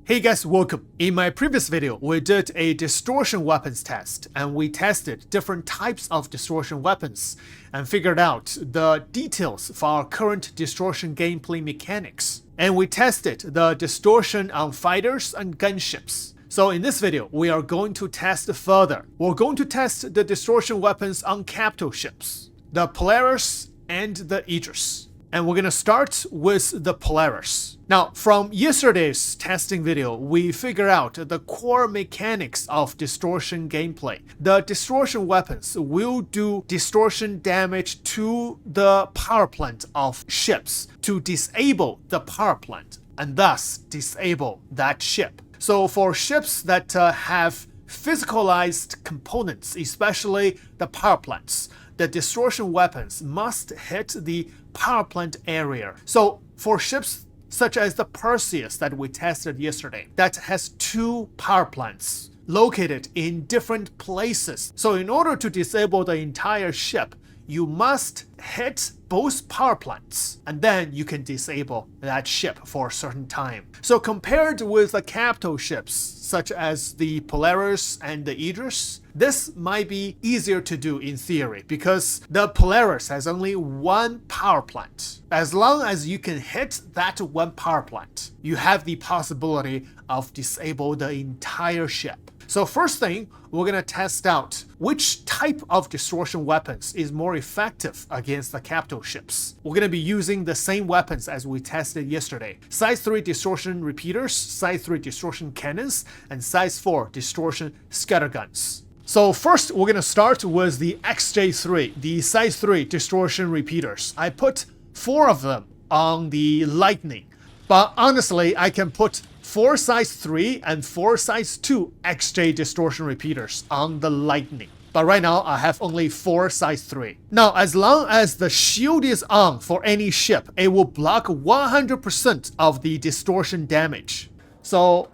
Hey guys, welcome. In my previous video, we did a distortion weapons test, and we tested different types of distortion weapons and figured out the details for our current distortion gameplay mechanics. And we tested the distortion on fighters and gunships. So in this video, we are going to test further. We're going to test the distortion weapons on capital ships, the Polaris and the Idris. And we're gonna start with the Polaris. Now, from yesterday's testing video, we figured out the core mechanics of distortion gameplay. The distortion weapons will do distortion damage to the power plant of ships to disable the power plant and thus disable that ship. So for ships that have physicalized components, especially the power plants, the distortion weapons must hit the power plant area. So for ships such as the Perseus that we tested yesterday, that has two power plants located in different places. So in order to disable the entire ship, you must hit both power plants, and then you can disable that ship for a certain time. So compared with the capital ships, such as the Polaris and the Idris, this might be easier to do in theory, because the Polaris has only one power plant. As long as you can hit that one power plant, you have the possibility of disable the entire ship. So first thing, we're gonna test out which type of distortion weapons is more effective against the capital ships. We're gonna be using the same weapons as we tested yesterday. Size 3 distortion repeaters, size 3 distortion cannons, and size 4 distortion scatterguns. So first, we're gonna start with the XJ3, the size 3 distortion repeaters. I put 4 of them on the Lightning, but honestly, I can put 4 size 3 and 4 size 2 XJ distortion repeaters on the Lightning. But right now, I have only 4 size 3. Now, as long as the shield is on for any ship, it will block 100% of the distortion damage. So,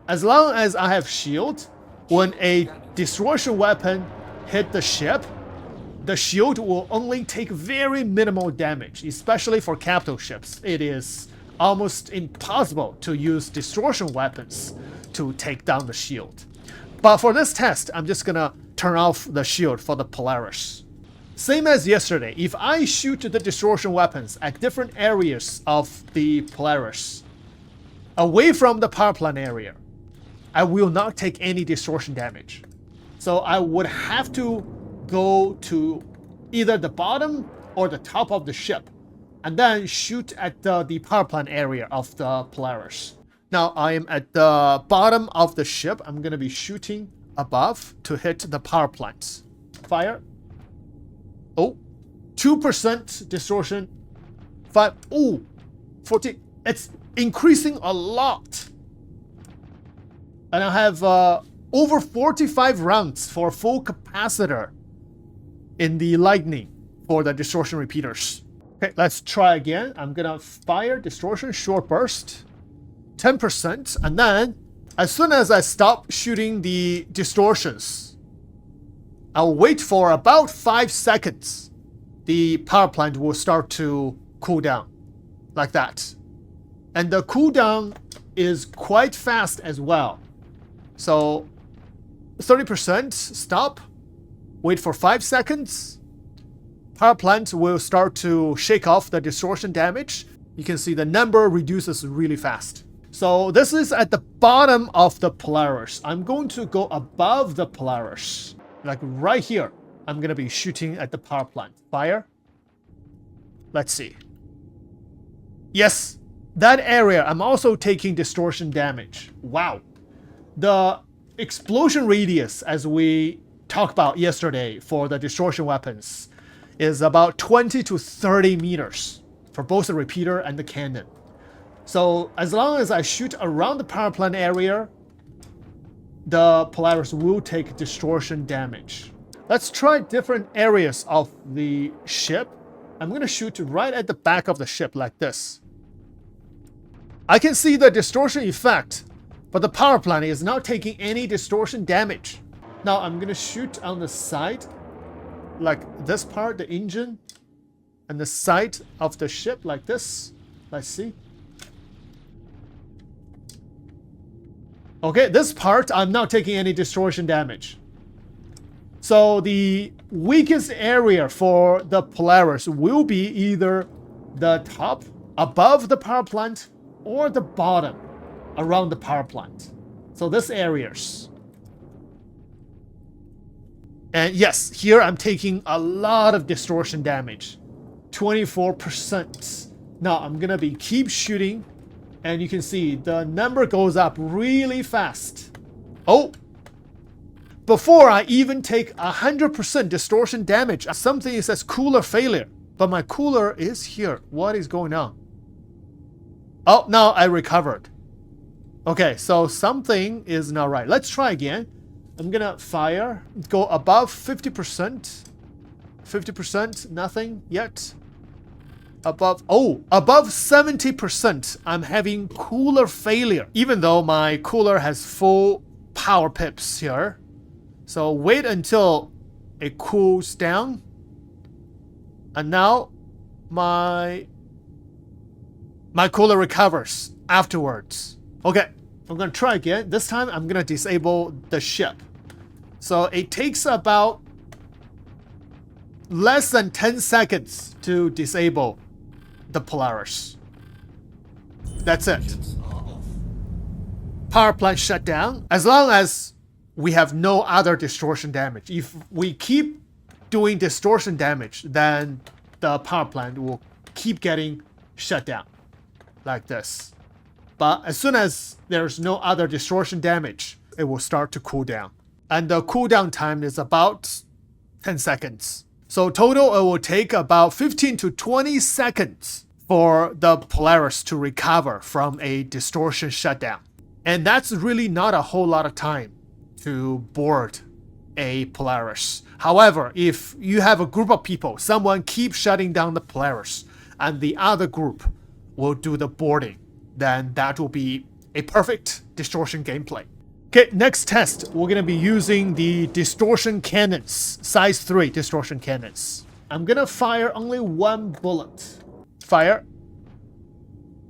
as long as I have shield, when a distortion weapon hit the ship, the shield will only take very minimal damage, especially for capital ships. It is almost impossible to use distortion weapons to take down the shield. But for this test, I'm just gonna turn off the shield for the Polaris. Same as yesterday, if I shoot the distortion weapons at different areas of the Polaris, away from the power plant area, I will not take any distortion damage. So I would have to go to either the bottom or the top of the ship and then shoot at the power plant area of the Polaris. Now I am at the bottom of the ship. I'm gonna be shooting above to hit the power plants. Fire. Oh, 2% distortion. 5. Oh, 40. It's increasing a lot. And I have over 45 rounds for full capacitor in the Lightning for the distortion repeaters. Okay, let's try again. I'm gonna fire distortion short burst, 10%, and then as soon as I stop shooting the distortions, I'll wait for about 5 seconds. The power plant will start to cool down, like that. And the cooldown is quite fast as well. So 30%, stop, wait for 5 seconds. Power plant will start to shake off the distortion damage. You can see the number reduces really fast. So this is at the bottom of the Polaris. I'm going to go above the Polaris, like right here. I'm gonna be shooting at the power plant. Fire. Let's see. Yes, that area, I'm also taking distortion damage. Wow. The explosion radius, as we talked about yesterday for the distortion weapons, is about 20 to 30 meters for both the repeater and the cannon. So as long as I shoot around the power plant area, the Polaris will take distortion damage. Let's try different areas of the ship. I'm gonna shoot right at the back of the ship like this. I can see the distortion effect, but the power plant is not taking any distortion damage. Now I'm gonna shoot on the side, like this part, the engine, and the side of the ship like this. Let's see. Okay, this part, I'm not taking any distortion damage. So the weakest area for the Polaris will be either the top, above the power plant, or the bottom, around the power plant. So this areas. And yes, here I'm taking a lot of distortion damage. 24%. Now I'm gonna be keep shooting, and you can see the number goes up really fast. Oh! Before I even take 100% distortion damage, something says cooler failure. But my cooler is here. What is going on? Oh, now I recovered. Okay, so something is not right. Let's try again. I'm gonna fire. Go above 50%. 50%, nothing yet. Above 70%. I'm having cooler failure. Even though my cooler has full power pips here. So wait until it cools down. And now my cooler recovers afterwards. Okay, I'm gonna try again. This time I'm gonna disable the ship. So it takes about less than 10 seconds to disable the Polaris. That's it. Power plant shut down. As long as we have no other distortion damage. If we keep doing distortion damage, then the power plant will keep getting shut down. Like this. But as soon as there's no other distortion damage, it will start to cool down. And the cooldown time is about 10 seconds. So total, it will take about 15 to 20 seconds for the Polaris to recover from a distortion shutdown. And that's really not a whole lot of time to board a Polaris. However, if you have a group of people, someone keeps shutting down the Polaris, and the other group will do the boarding, then that will be a perfect distortion gameplay. Okay, next test, we're gonna be using the distortion cannons, size 3 distortion cannons. I'm gonna fire only one bullet. Fire.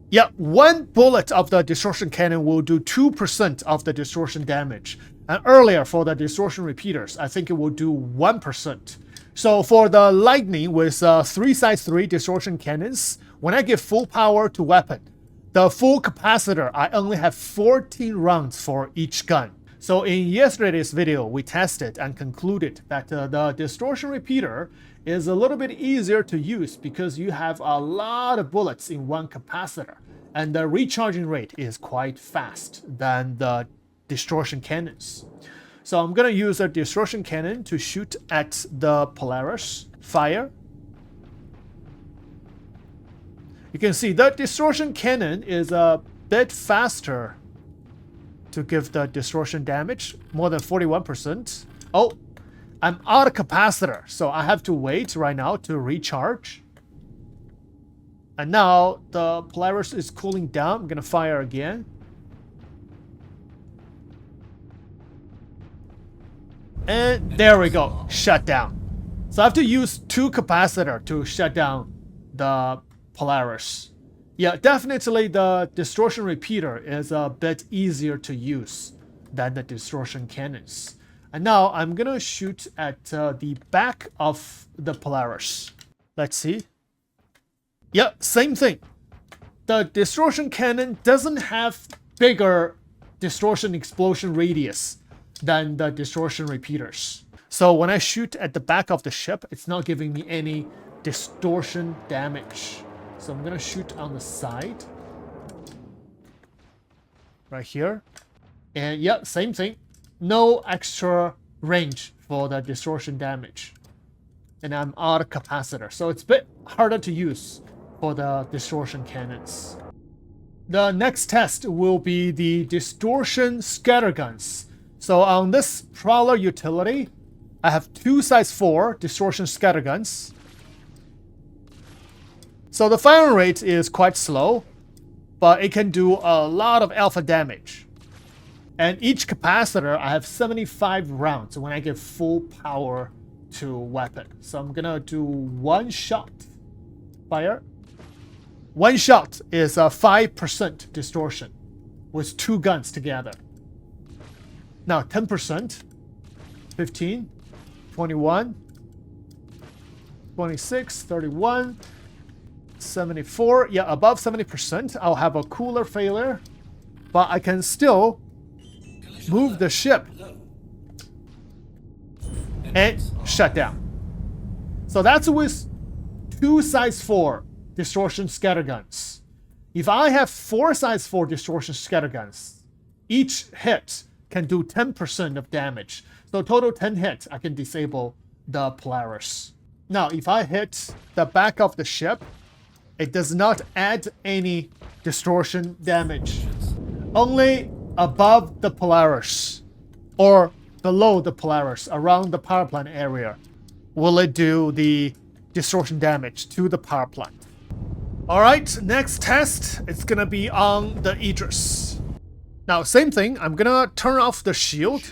Yeah, one bullet of the distortion cannon will do 2% of the distortion damage. And earlier for the distortion repeaters, I think it will do 1%. So for the lightning with 3 size 3 distortion cannons, when I give full power to weapon, the full capacitor, I only have 14 rounds for each gun. So in yesterday's video, we tested and concluded that the distortion repeater is a little bit easier to use because you have a lot of bullets in one capacitor. And the recharging rate is quite fast than the distortion cannons. So I'm gonna use a distortion cannon to shoot at the Polaris. Fire. You can see the distortion cannon is a bit faster to give the distortion damage, more than 41%. Oh, I'm out of capacitor, so I have to wait right now to recharge. And now the Polaris is cooling down. I'm gonna fire again. And there we go, shut down. So I have to use 2 capacitor to shut down the Polaris. Yeah, definitely the distortion repeater is a bit easier to use than the distortion cannons. And now I'm gonna shoot at the back of the Polaris. Let's see. Yeah, same thing. The distortion cannon doesn't have bigger distortion explosion radius than the distortion repeaters. So when I shoot at the back of the ship, it's not giving me any distortion damage. So I'm gonna shoot on the side. Right here. And yeah, same thing. No extra range for the distortion damage. And I'm out of capacitor. So it's a bit harder to use for the distortion cannons. The next test will be the distortion scatterguns. So on this Prowler utility, I have 2 size 4 distortion scatterguns. So the firing rate is quite slow, but it can do a lot of alpha damage. And each capacitor, I have 75 rounds when I give full power to weapon. So I'm gonna do 1 shot. Fire. 1 shot is a 5% distortion with 2 guns together. Now 10%, 15, 21, 26, 31, 74. Yeah, above 70%. I'll have a cooler failure, but I can still move the ship and shut down. So that's with 2 size 4 distortion scatterguns. If I have 4 size 4 distortion scatterguns, each hit can do 10% of damage. So total 10 hits, I can disable the Polaris. Now, if I hit the back of the ship, it does not add any distortion damage. Only above the Polaris or below the Polaris, around the power plant area, will it do the distortion damage to the power plant. Alright, next test, it's gonna be on the Idris. Now, same thing, I'm gonna turn off the shield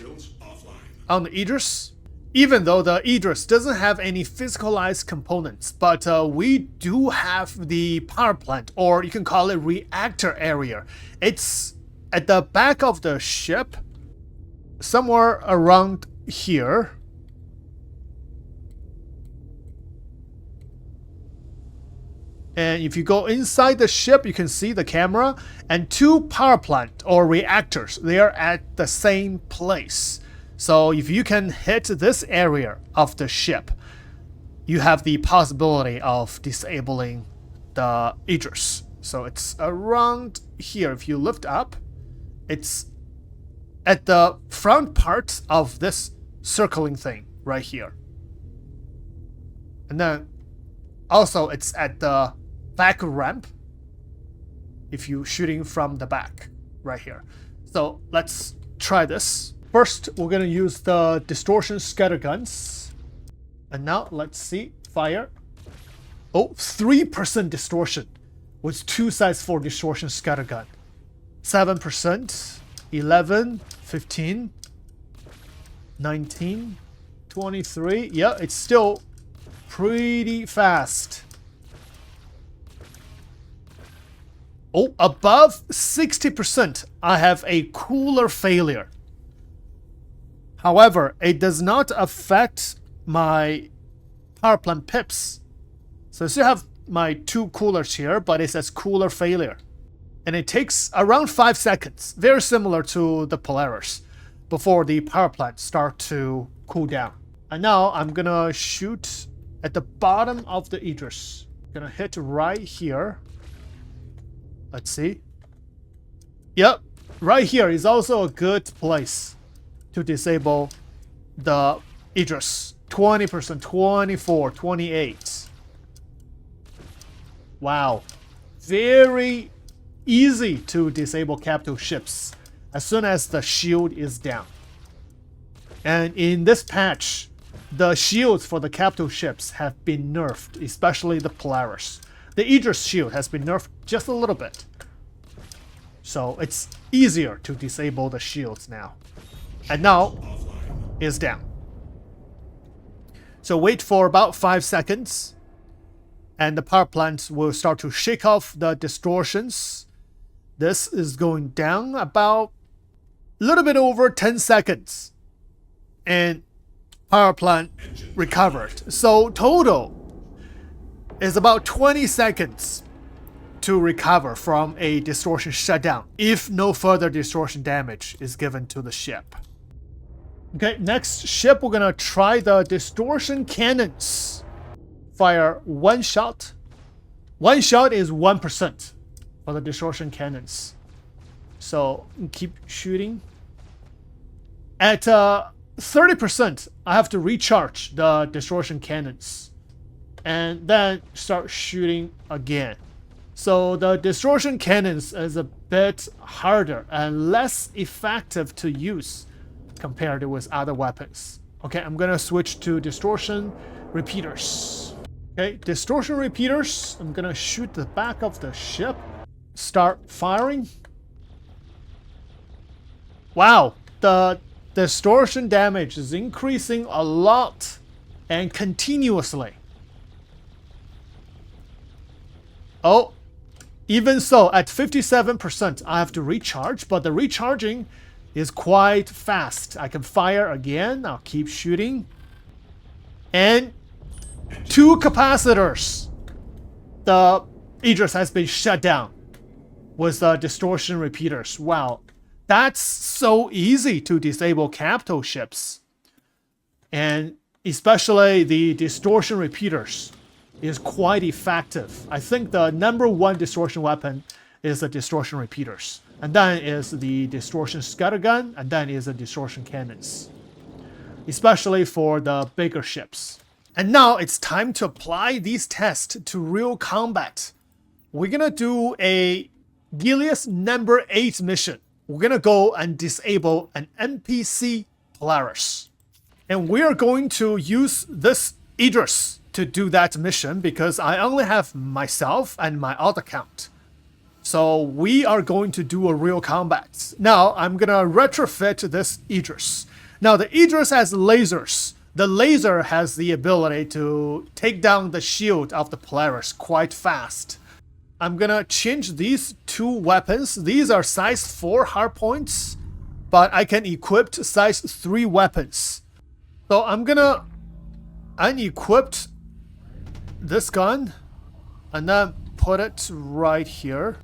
on the Idris. Even though the Idris doesn't have any physicalized components, but we do have the power plant, or you can call it reactor area. It's at the back of the ship, somewhere around here. And if you go inside the ship, you can see the camera and 2 power plant or reactors. They are at the same place. So if you can hit this area of the ship, you have the possibility of disabling the Idris. So it's around here. If you lift up, it's at the front part of this circling thing right here. And then also it's at the back ramp if you're shooting from the back right here. So let's try this. First, we're gonna use the distortion scatterguns. And now let's see, fire. Oh, 3% distortion with 2 size 4 distortion scattergun. 7%, 11, 15, 19, 23. Yeah, it's still pretty fast. Oh, above 60%, I have a cooler failure. However, it does not affect my power plant pips. So I still have my 2 coolers here, but it says cooler failure. And it takes around 5 seconds, very similar to the Polaris, before the power plant start to cool down. And now I'm gonna shoot at the bottom of the Idris. Gonna hit right here. Let's see. Yep, right here is also a good place to disable the Idris. 20%, 24, 28. Wow. Very easy to disable capital ships as soon as the shield is down. And in this patch, the shields for the capital ships have been nerfed, especially the Polaris. The Idris shield has been nerfed just a little bit. So it's easier to disable the shields now. And now it's down. So wait for about 5 seconds. And the power plant will start to shake off the distortions. This is going down about a little bit over 10 seconds. And power plant recovered. So total is about 20 seconds to recover from a distortion shutdown if no further distortion damage is given to the ship. Okay, next ship, we're gonna try the distortion cannons. Fire 1 shot. 1 shot is 1% for the distortion cannons. So keep shooting. At 30%, I have to recharge the distortion cannons and then start shooting again. So the distortion cannons is a bit harder and less effective to use compared with other weapons. Okay, I'm gonna switch to distortion repeaters. Okay, distortion repeaters. I'm gonna shoot the back of the ship. Start firing. Wow, the distortion damage is increasing a lot and continuously. Oh, even so, at 57%, I have to recharge, but the recharging is quite fast. I can fire again. I'll keep shooting. And 2 capacitors. The Idris has been shut down with the distortion repeaters. Wow, that's so easy to disable capital ships. And especially the distortion repeaters is quite effective. I think the #1 distortion weapon is the distortion repeaters. And then is the distortion scattergun, and then is the distortion cannons. Especially for the bigger ships. And now it's time to apply these tests to real combat. We're gonna do a Gilius #8 mission. We're gonna go and disable an NPC Polaris. And we are going to use this Idris to do that mission because I only have myself and my alt account. So we are going to do a real combat. Now I'm gonna retrofit this Idris. Now the Idris has lasers. The laser has the ability to take down the shield of the Polaris quite fast. I'm gonna change these 2 weapons. These are size 4 hardpoints, but I can equip size 3 weapons. So I'm gonna unequip this gun and then put it right here.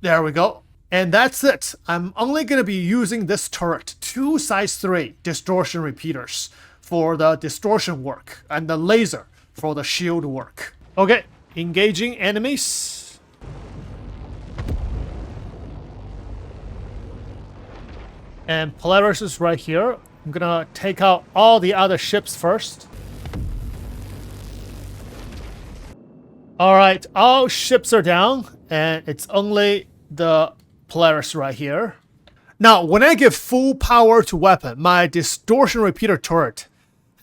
There we go. And that's it. I'm only going to be using this turret, 2 size 3 distortion repeaters for the distortion work and the laser for the shield work. Okay, engaging enemies. And Polaris is right here. I'm going to take out all the other ships first. Alright, all ships are down, and it's only the Polaris right here. Now, when I give full power to weapon, my distortion repeater turret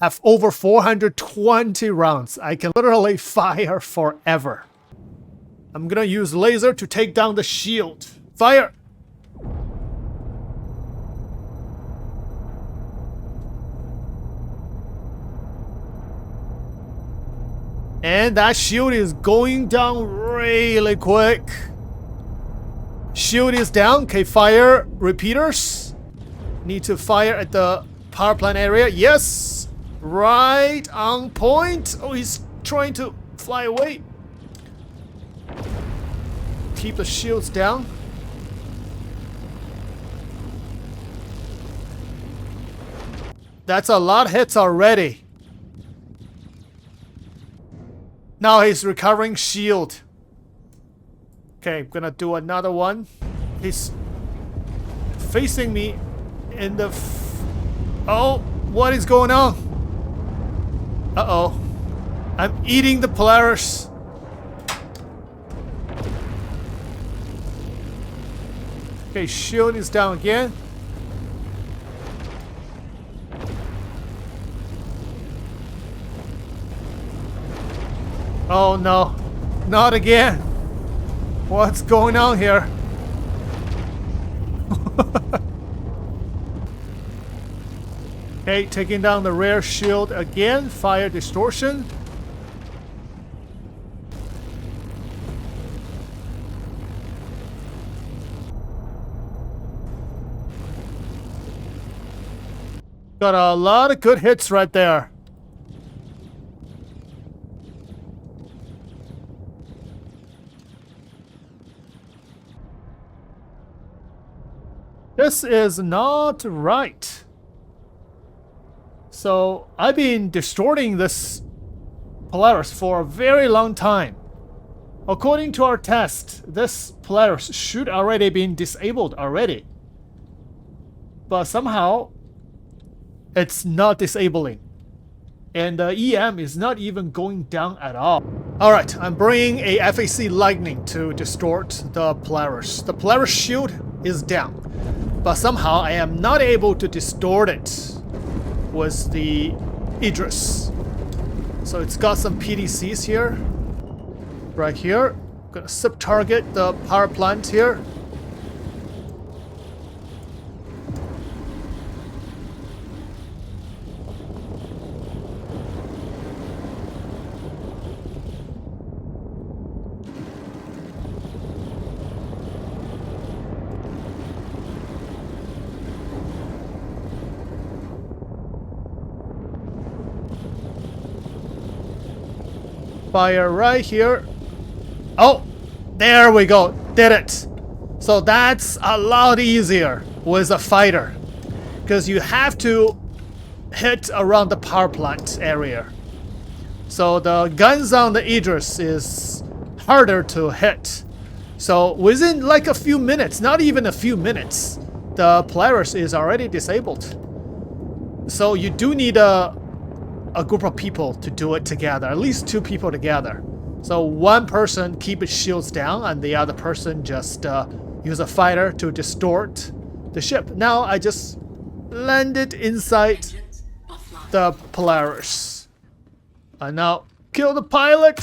have over 420 rounds. I can literally fire forever. I'm gonna use laser to take down the shield. Fire! And that shield is going down really quick. Shield is down. Okay, fire repeaters. Need to fire at the power plant area. Yes! Right on point. Oh, he's trying to fly away. Keep the shields down. That's a lot of hits already. Now he's recovering shield. Okay, I'm gonna do another one. He's facing me in the... Oh, what is going on? Uh-oh. I'm eating the Polaris. Okay, shield is down again. Oh no, not again. What's going on here? Okay, taking down the rear shield again. Fire distortion. Got a lot of good hits right there. This is not right. So I've been distorting this Polaris for a very long time. According to our test, this Polaris should already been disabled already. But somehow it's not disabling. And the EM is not even going down at all. Alright, I'm bringing a FAC Lightning to distort the Polaris. The Polaris shield is down. But somehow I am not able to distort it with the Idris. So it's got some PDCs here. Right here. Gonna sub-target the power plant here. fire right here. Oh, there we go. Did it. So that's a lot easier with a fighter, because you have to hit around the power plant area. So the guns on the Idris is harder to hit. So within like a few minutes, not even a few minutes, the Polaris is already disabled. So you do need a group of people to do it together, at least 2 people together. So one person keep its shields down and the other person just use a fighter to distort the ship. Now I just landed inside the Polaris. And now kill the pilot.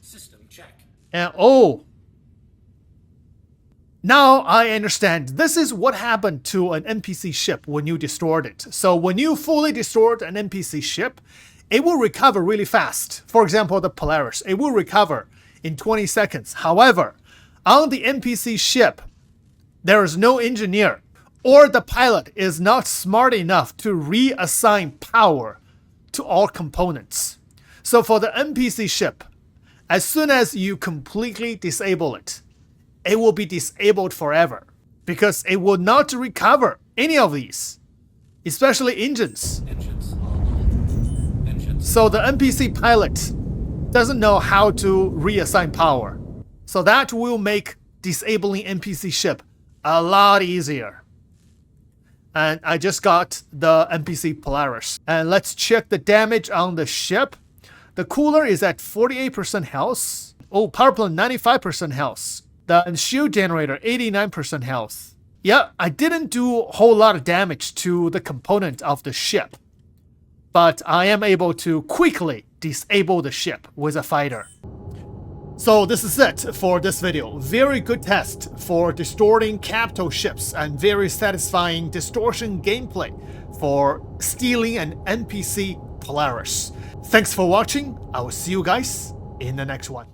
System check. And oh, now I understand. This is what happened to an NPC ship when you distort it. So when you fully distort an NPC ship, it will recover really fast. For example, the Polaris, it will recover in 20 seconds. However, on the NPC ship, there is no engineer, or the pilot is not smart enough to reassign power to all components. So for the NPC ship, as soon as you completely disable it, it will be disabled forever, because it will not recover any of these, especially engines. So the NPC pilot doesn't know how to reassign power. So that will make disabling NPC ship a lot easier. And I just got the NPC Polaris. And let's check the damage on the ship. The cooler is at 48% health. Oh, power plant 95% health. The shield generator 89% health. Yeah, I didn't do a whole lot of damage to the component of the ship, but I am able to quickly disable the ship with a fighter. So this is it for this video. Very good test for distorting capital ships and very satisfying distortion gameplay for stealing an NPC Polaris. Thanks for watching. I will see you guys in the next one.